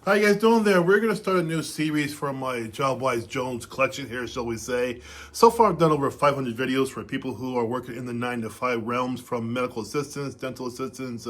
How you guys doing there? We're going to start a new series from my JobWise Jones collection here, shall we say. So far, I've done over 500 videos for people who are working in the 9 to 5 realms, from medical assistants, dental assistants,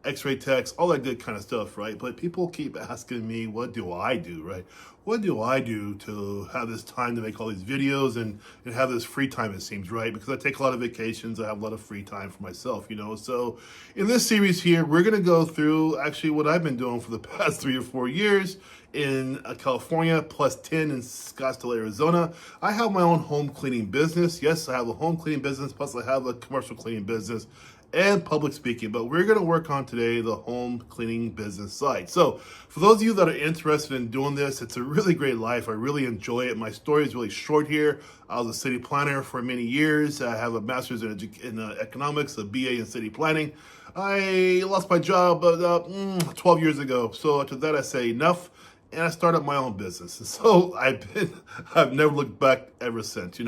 x-ray techs, all that good kind of stuff, right? But people keep asking me, what do I do, right? What do I do to have this time to make all these videos and have this free time, it seems, right? Because I take a lot of vacations, I have a lot of free time for myself, So in this series here, we're going to go through actually what I've been doing for the past 3 or 4 years in California, plus 10 in Scottsdale, Arizona. I have my own home cleaning business. Yes, I have a home cleaning business, plus I have a commercial cleaning business and public speaking, but we're going to work on today the home cleaning business side. So for those of you that are interested in doing this, it's a really great life. I really enjoy it. My story is really short here. I was a city planner for many years. I have a master's in economics, a BA in city planning. I lost my job about 12 years ago. So after that, I say enough, and I started my own business. And so I've never looked back ever since. I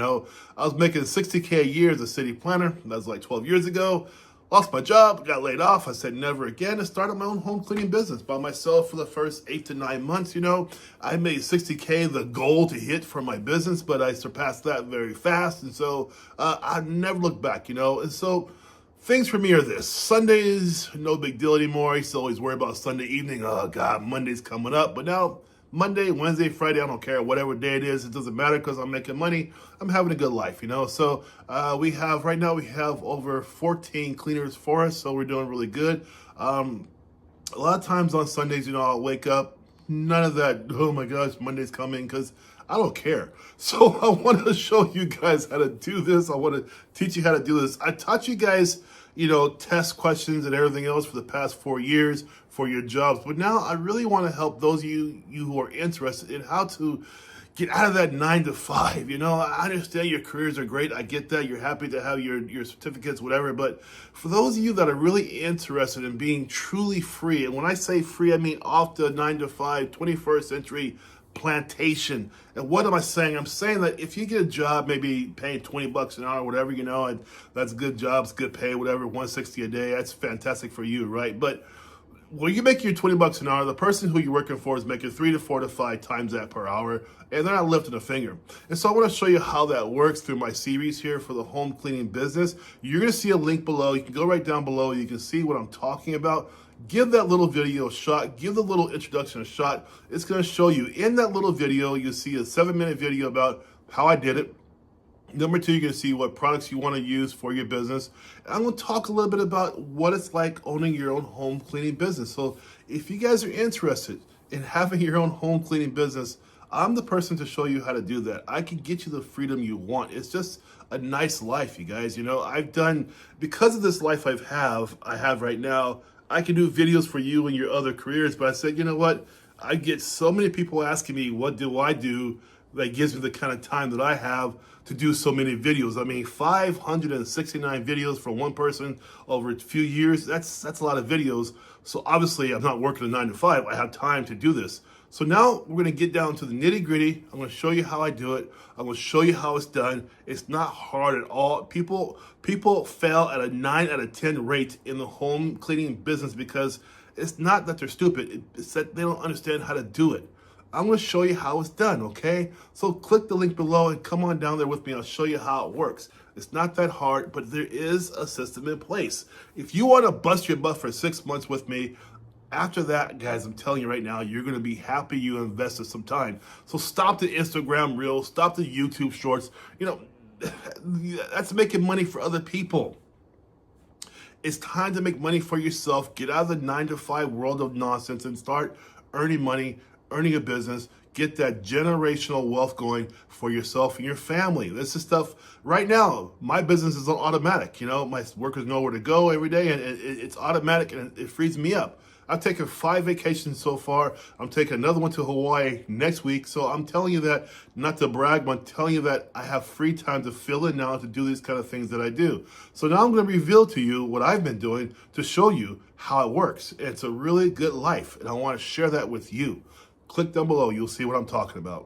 was making $60K a year as a city planner. That was like 12 years ago. Lost my job, got laid off. I said never again, and started my own home cleaning business by myself for the first 8 to 9 months. I made 60K the goal to hit for my business, but I surpassed that very fast. And so I never looked back, And so things for me are this: Sundays, no big deal anymore. I used to always worry about Sunday evening. Oh God, Monday's coming up. But now Monday, Wednesday, Friday, I don't care. Whatever day it is, it doesn't matter because I'm making money. I'm having a good life, So right now we have over 14 cleaners for us. So we're doing really good. A lot of times on Sundays, I'll wake up, none of that, oh my gosh, Monday's coming, because I don't care. So I want to show you guys how to do this. I want to teach you how to do this. I taught you guys, test questions and everything else for the past 4 years for your jobs. But now I really want to help those of you who are interested in how to get out of that 9 to 5. I understand your careers are great. I get that. You're happy to have your certificates, whatever. But for those of you that are really interested in being truly free, and when I say free, I mean off the 9 to 5, 21st century plantation. And what am I saying? I'm saying that if you get a job, maybe paying $20 an hour, whatever, and that's good jobs, good pay, whatever, 160 a day, that's fantastic for you, right? But when you make your $20 an hour, the person who you're working for is making 3 to 4 to 5 times that per hour, and they're not lifting a finger. And so I want to show you how that works through my series here for the home cleaning business. You're going to see a link below. You can go right down below. You can see what I'm talking about. Give that little video a shot. Give the little introduction a shot. It's going to show you. In that little video, you'll see a 7-minute video about how I did it. Number 2, you're going to see what products you want to use for your business. And I'm going to talk a little bit about what it's like owning your own home cleaning business. So if you guys are interested in having your own home cleaning business, I'm the person to show you how to do that. I can get you the freedom you want. It's just a nice life, you guys. Because of this life I have right now, I can do videos for you and your other careers. But I said, you know what? I get so many people asking me, what do I do? That gives me the kind of time that I have to do so many videos. I mean, 569 videos for one person over a few years, that's a lot of videos. So obviously I'm not working a 9 to 5. I have time to do this. So now we're going to get down to the nitty gritty. I'm going to show you how I do it. I'm going to show you how it's done. It's not hard at all. People fail at a 9 out of 10 rate in the home cleaning business because it's not that they're stupid. It's that they don't understand how to do it. I'm going to show you how it's done, okay? So click the link below and come on down there with me. I'll show you how it works. It's not that hard, but there is a system in place. If you want to bust your butt for 6 months with me, after that, guys, I'm telling you right now, you're going to be happy you invested some time. So stop the Instagram Reels, stop the YouTube Shorts. That's making money for other people. It's time to make money for yourself. Get out of the 9 to 5 world of nonsense and start earning money, earning a business. Get that generational wealth going for yourself and your family. This is stuff right now. My business is on automatic. My workers know where to go every day, and it's automatic, and it frees me up. I've taken 5 vacations so far. I'm taking another one to Hawaii next week. So I'm telling you that, not to brag, but I'm telling you that I have free time to fill in now to do these kind of things that I do. So now I'm going to reveal to you what I've been doing to show you how it works. It's a really good life, and I want to share that with you. Click down below. You'll see what I'm talking about.